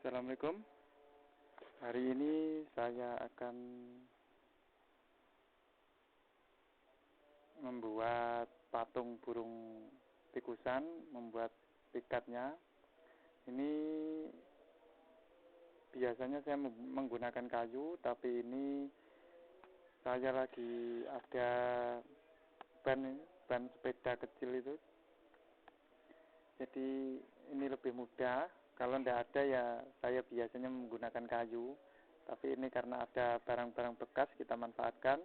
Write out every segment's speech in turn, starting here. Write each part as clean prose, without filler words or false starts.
Assalamualaikum. Hari ini saya akan membuat patung burung tikusan, membuat pikatnya. Ini biasanya saya menggunakan kayu, tapi ini saya lagi ada ban sepeda kecil itu. Jadi ini lebih mudah. Kalau tidak ada ya saya biasanya menggunakan kayu. Tapi ini karena ada barang-barang bekas kita manfaatkan.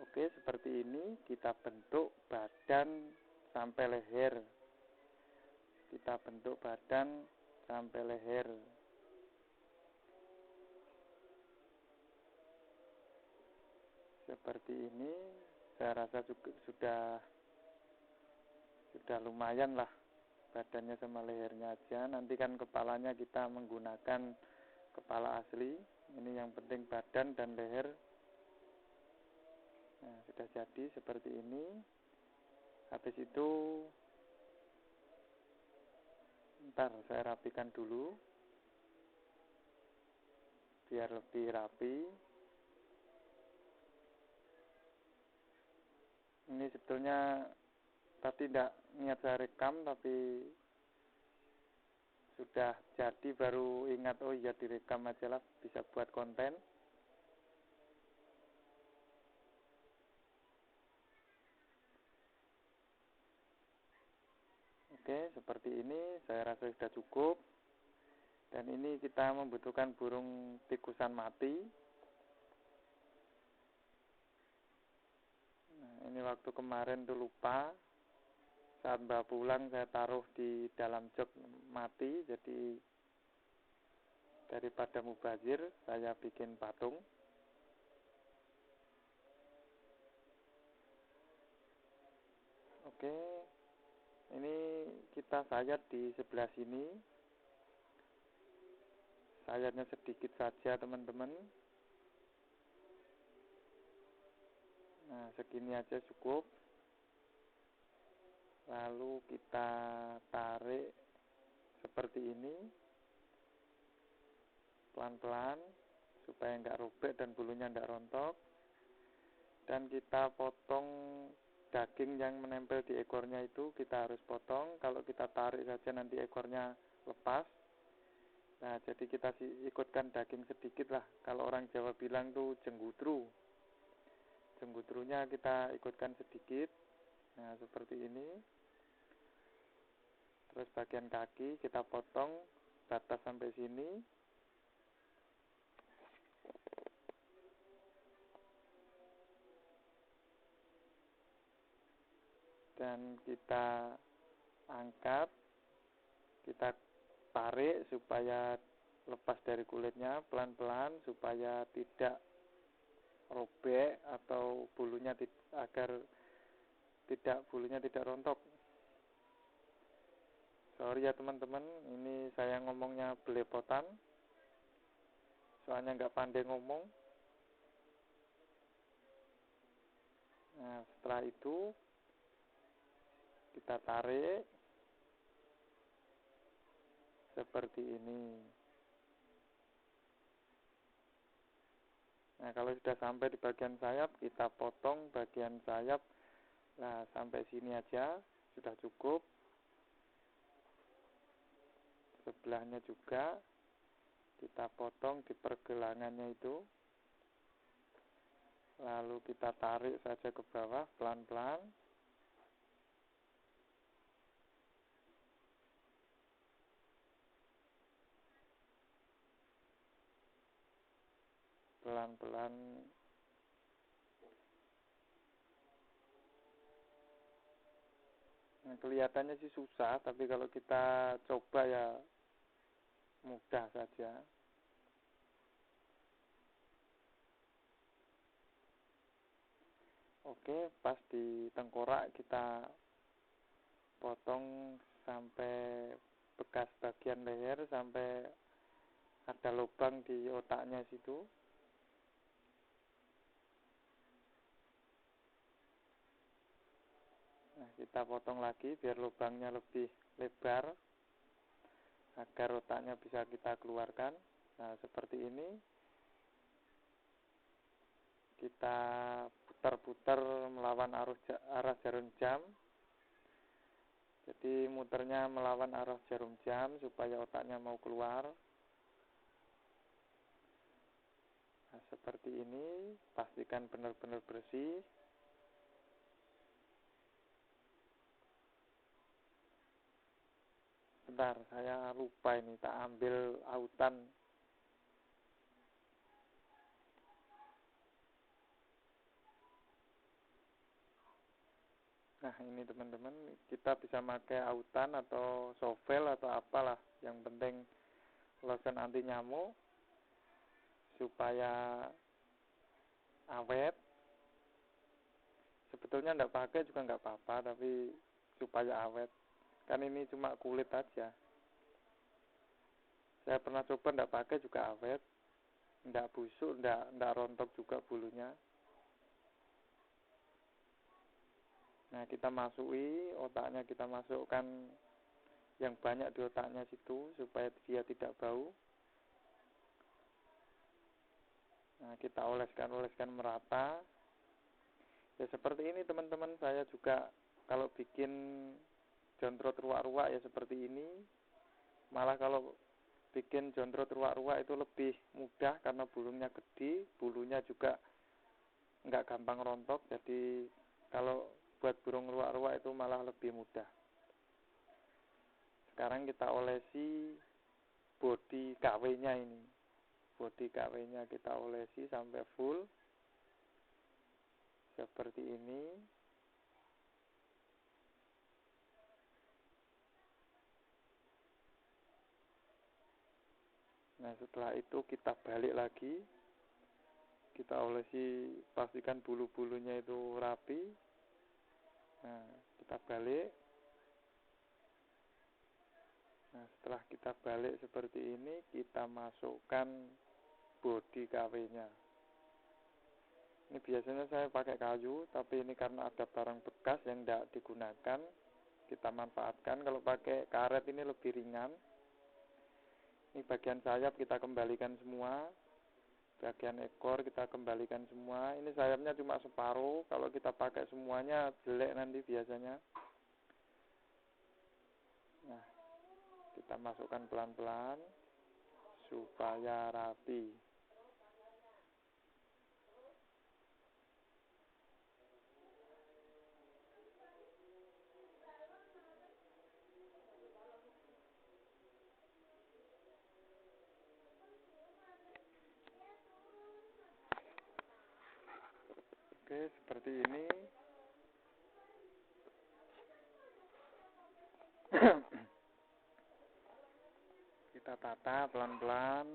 Oke, seperti ini kita bentuk badan sampai leher. Kita bentuk badan sampai leher. Seperti ini saya rasa juga sudah lumayan lah. Badannya sama lehernya aja. Nanti kan kepalanya kita menggunakan kepala asli. Ini yang penting badan dan leher. Nah, sudah jadi seperti ini. Habis itu ntar saya rapikan dulu biar lebih rapi. Ini sebetulnya tadi tidak niat saya rekam, tapi sudah jadi baru ingat, oh iya direkam aja lah, bisa buat konten. Oke, seperti ini saya rasa sudah cukup. Dan ini kita membutuhkan burung tikusan mati. Nah, ini waktu kemarin tuh lupa. Saat Mbak pulang saya taruh di dalam jok mati, jadi daripada mubazir saya bikin patung. Oke, ini kita sayat di sebelah sini. Sayatnya sedikit saja teman-teman. Nah, segini aja cukup. Lalu kita tarik seperti ini pelan-pelan supaya nggak robek dan bulunya nggak rontok. Dan kita potong daging yang menempel di ekornya itu, kita harus potong. Kalau kita tarik saja nanti ekornya lepas. Nah, jadi kita ikutkan daging sedikit lah. Kalau orang Jawa bilang tuh jenggutru. Jenggutrunya kita ikutkan sedikit. Nah, seperti ini. Terus bagian kaki kita potong batas sampai sini. Dan kita angkat, kita tarik supaya lepas dari kulitnya pelan-pelan supaya tidak robek atau bulunya agar bulunya tidak rontok. Sorry ya teman-teman, ini saya ngomongnya belepotan, soalnya nggak pandai ngomong. Nah, setelah itu kita tarik seperti ini. Nah, kalau sudah sampai di bagian sayap, kita potong bagian sayap. Nah, sampai sini aja sudah cukup. Sebelahnya juga kita potong di pergelangannya itu. Lalu kita tarik saja ke bawah pelan-pelan. Pelan-pelan. Nah, kelihatannya sih susah, tapi kalau kita coba ya mudah saja. Oke, pas di tengkorak kita potong sampai bekas bagian leher, sampai ada lubang di otaknya situ. Nah, kita potong lagi biar lubangnya lebih lebar. agar otaknya bisa kita keluarkan. Nah, seperti ini kita putar-putar melawan arah jarum jam. Jadi muternya melawan arah jarum jam supaya otaknya mau keluar. Nah, seperti ini, pastikan benar-benar bersih. Bentar, saya lupa ini, tak ambil autan. Nah, ini teman-teman, kita bisa pakai autan atau sovel atau apalah. Yang penting lotion anti nyamuk supaya awet. Sebetulnya enggak pakai juga enggak apa-apa, tapi supaya awet. Kan ini cuma kulit aja. Saya pernah coba enggak pakai juga awet. Enggak busuk, enggak rontok juga bulunya. Nah, kita masukkan otaknya, kita masukkan yang banyak di otaknya situ supaya dia tidak bau. Nah, kita oleskan merata. Ya seperti ini teman-teman, saya juga kalau bikin jontrot ruak-ruak ya seperti ini. Malah kalau bikin jontrot ruak-ruak itu lebih mudah karena bulunya gede, bulunya juga nggak gampang rontok. Jadi kalau buat burung ruak-ruak itu malah lebih mudah. Sekarang kita olesi bodi KW-nya ini. Bodi KW-nya kita olesi sampai full. Seperti ini. Nah, setelah itu kita balik lagi. Kita olesi, pastikan bulu-bulunya itu rapi. Nah, kita balik. Nah, setelah kita balik seperti ini, kita masukkan bodi KW-nya. Ini biasanya saya pakai kayu, tapi ini karena ada barang bekas yang tidak digunakan, kita manfaatkan. Kalau pakai karet ini lebih ringan. Ini bagian sayap kita kembalikan semua, bagian ekor kita kembalikan semua. Ini sayapnya cuma separuh, kalau kita pakai semuanya jelek nanti biasanya. Nah, kita masukkan pelan-pelan supaya rapi. Oke, seperti ini. Kita tata pelan-pelan.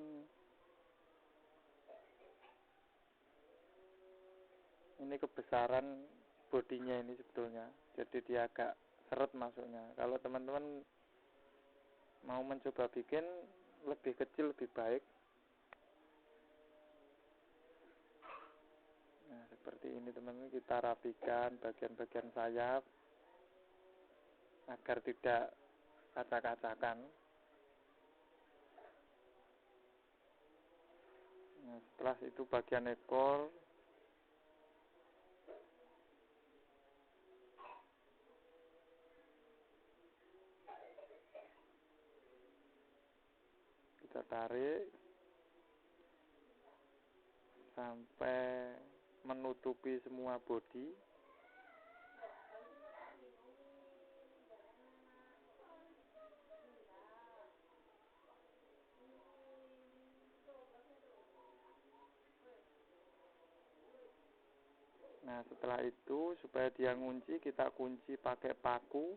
Ini kebesaran bodinya ini sebetulnya. Jadi dia agak seret masuknya. Kalau teman-teman mau mencoba bikin lebih kecil lebih baik. Nah, seperti ini teman-teman, kita rapikan bagian-bagian sayap agar tidak acak-acakan. Nah, setelah itu bagian ekor kita tarik sampai menutupi semua bodi. Nah, setelah itu supaya dia ngunci, kita kunci pakai paku.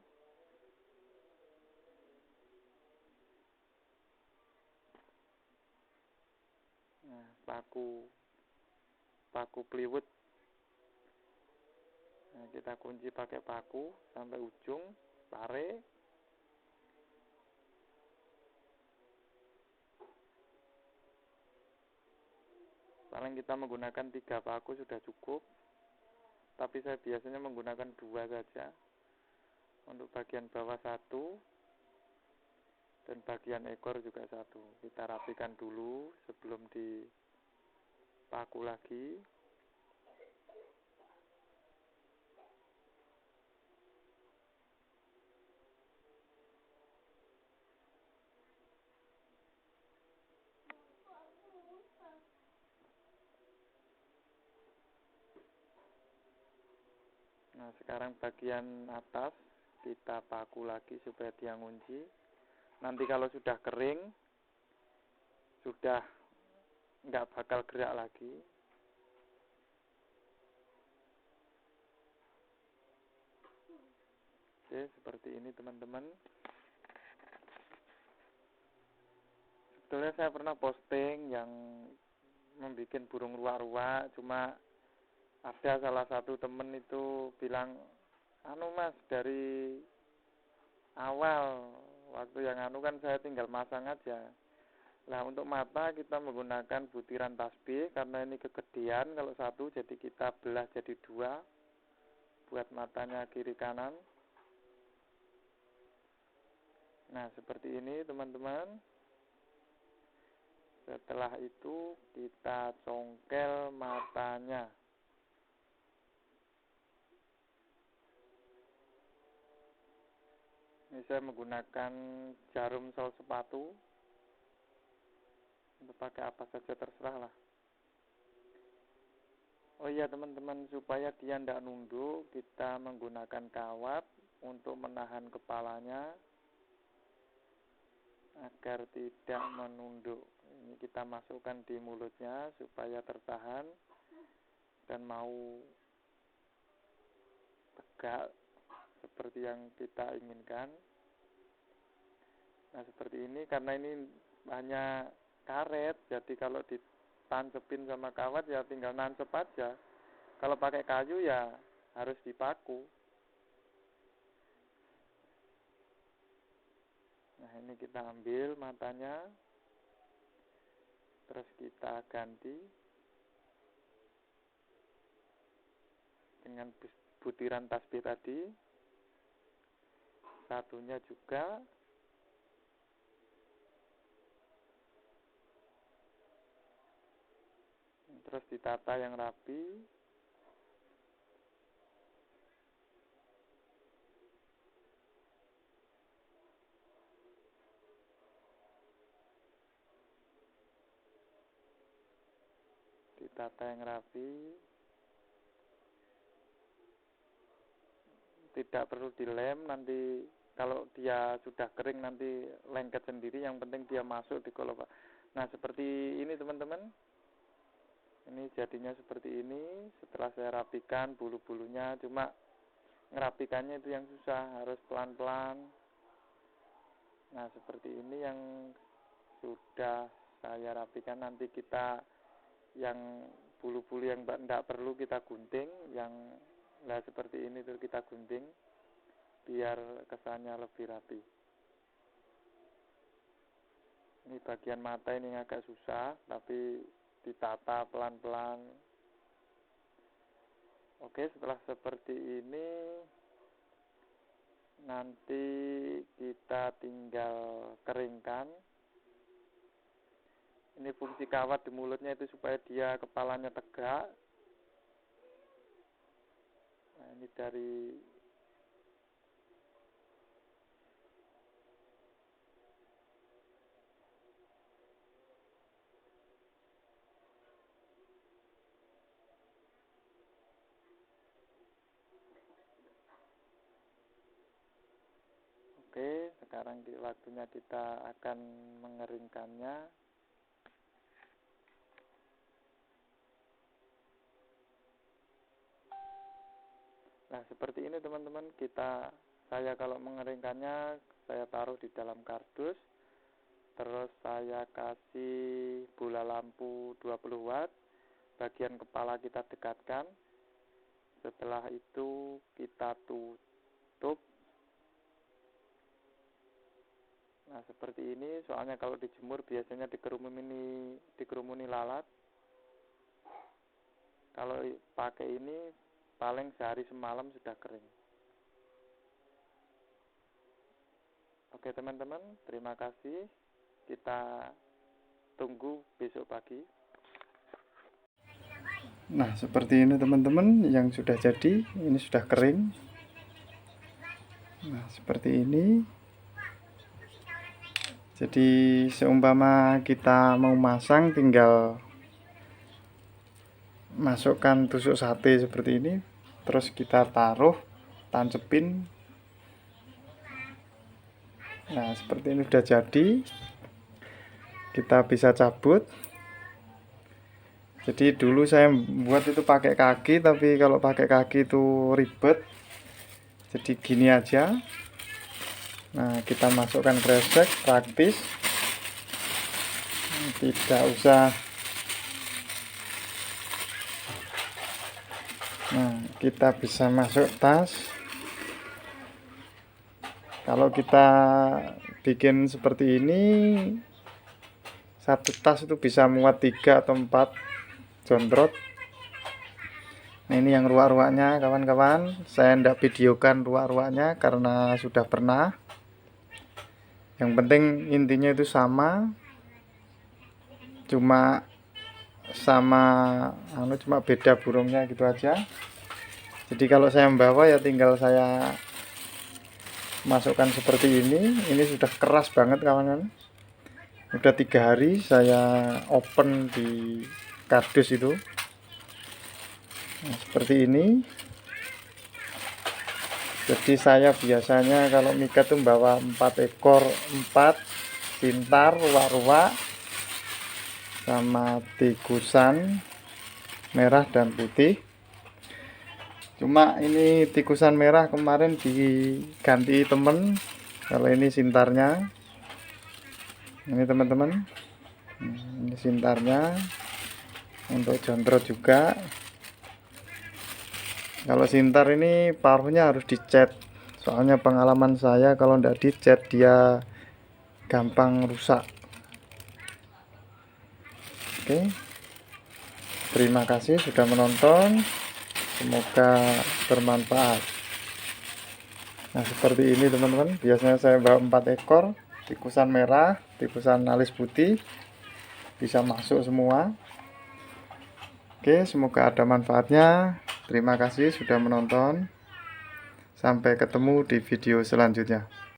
Nah, paku plywood. Nah, kita kunci pakai paku sampai ujung, tarik. Paling kita menggunakan 3 paku sudah cukup. Tapi saya biasanya menggunakan 2 saja. Untuk bagian bawah 1, Dan bagian ekor juga satu. Kita rapikan dulu sebelum dipaku lagi. Nah, sekarang bagian atas kita paku lagi supaya dia ngunci. Nanti kalau sudah kering, sudah nggak bakal gerak lagi. Oke, seperti ini teman-teman. Sebetulnya saya pernah posting yang membuat burung ruak-ruak, cuma ada salah satu temen itu bilang, anu mas, dari awal waktu yang anu kan saya tinggal masang aja. Nah, untuk mata kita menggunakan butiran tasbih karena ini kegedean, kalau satu jadi kita belah jadi dua buat matanya kiri kanan. Nah, seperti ini teman-teman. Setelah itu kita congkel matanya. Ini saya menggunakan jarum sol sepatu. Untuk pakai apa saja terserah lah. Oh iya teman-teman, supaya dia tidak nunduk, kita menggunakan kawat untuk menahan kepalanya agar tidak menunduk. Ini kita masukkan di mulutnya supaya tertahan dan mau tegak seperti yang kita inginkan. Nah, seperti ini, karena ini hanya karet, jadi kalau ditancepin sama kawat ya tinggal nancep aja. Kalau pakai kayu ya harus dipaku. Nah, ini kita ambil matanya, terus kita ganti dengan butiran tasbih tadi. Satunya juga. Terus ditata yang rapi. Ditata yang rapi. Tidak perlu dilem, nanti kalau dia sudah kering nanti lengket sendiri, yang penting dia masuk di kolom. Nah, seperti ini teman-teman. Ini jadinya seperti ini. Setelah saya rapikan bulu-bulunya, cuma ngerapikannya itu yang susah, harus pelan-pelan. Nah, seperti ini yang sudah saya rapikan. Nanti kita yang bulu-bulu yang tidak perlu kita gunting, yang seperti ini tuh kita gunting biar kesannya lebih rapi. Ini bagian mata ini agak susah, tapi ditata pelan-pelan. Oke, setelah seperti ini nanti kita tinggal keringkan. Ini fungsi kawat di mulutnya itu supaya dia kepalanya tegak. Nah, ini dari Oke, sekarang waktunya kita akan mengeringkannya. Nah, seperti ini teman-teman, saya kalau mengeringkannya, saya taruh di dalam kardus, terus saya kasih bola lampu 20 watt, bagian kepala kita dekatkan, setelah itu kita tutup. Nah, seperti ini, soalnya kalau dijemur biasanya dikerumuni lalat. Kalau pakai ini paling sehari semalam sudah kering. Oke teman-teman, terima kasih. Kita tunggu besok pagi. Nah, seperti ini teman-teman yang sudah jadi. Ini sudah kering. Nah, seperti ini. Jadi seumpama kita mau masang, tinggal masukkan tusuk sate seperti ini, terus kita taruh, tancepin. Nah, seperti ini sudah jadi. Kita bisa cabut. Jadi dulu saya buat itu pakai kaki, tapi kalau pakai kaki itu ribet. Jadi gini aja. Nah, kita masukkan kresek, praktis. Tidak usah. Nah, kita bisa masuk tas. Kalau kita bikin seperti ini, satu tas itu bisa muat 3 atau 4 jontrot. Nah, ini yang ruak-ruaknya kawan-kawan. Saya tidak videokan ruak-ruaknya karena sudah pernah. Yang penting intinya itu sama, cuma beda burungnya gitu aja. Jadi kalau saya membawa ya tinggal saya masukkan seperti ini sudah keras banget kawan-kawan. Udah 3 hari saya open di kardus itu. Nah, seperti ini. Jadi saya biasanya kalau mikat tuh bawa 4 ekor, 4 sintar, ruak-ruak, sama tikusan merah dan putih. Cuma ini tikusan merah kemarin diganti temen. Kalau ini sintarnya. Ini teman-teman. Ini sintarnya. Untuk jontrot juga. Kalau sintar ini paruhnya harus dicat. Soalnya pengalaman saya kalau tidak dicat dia gampang rusak. Oke. Terima kasih sudah menonton. Semoga bermanfaat. Nah, seperti ini teman-teman. Biasanya saya bawa 4 ekor tikusan merah, tikusan alis putih. Bisa masuk semua. Oke, semoga ada manfaatnya. Terima kasih sudah menonton. Sampai ketemu di video selanjutnya.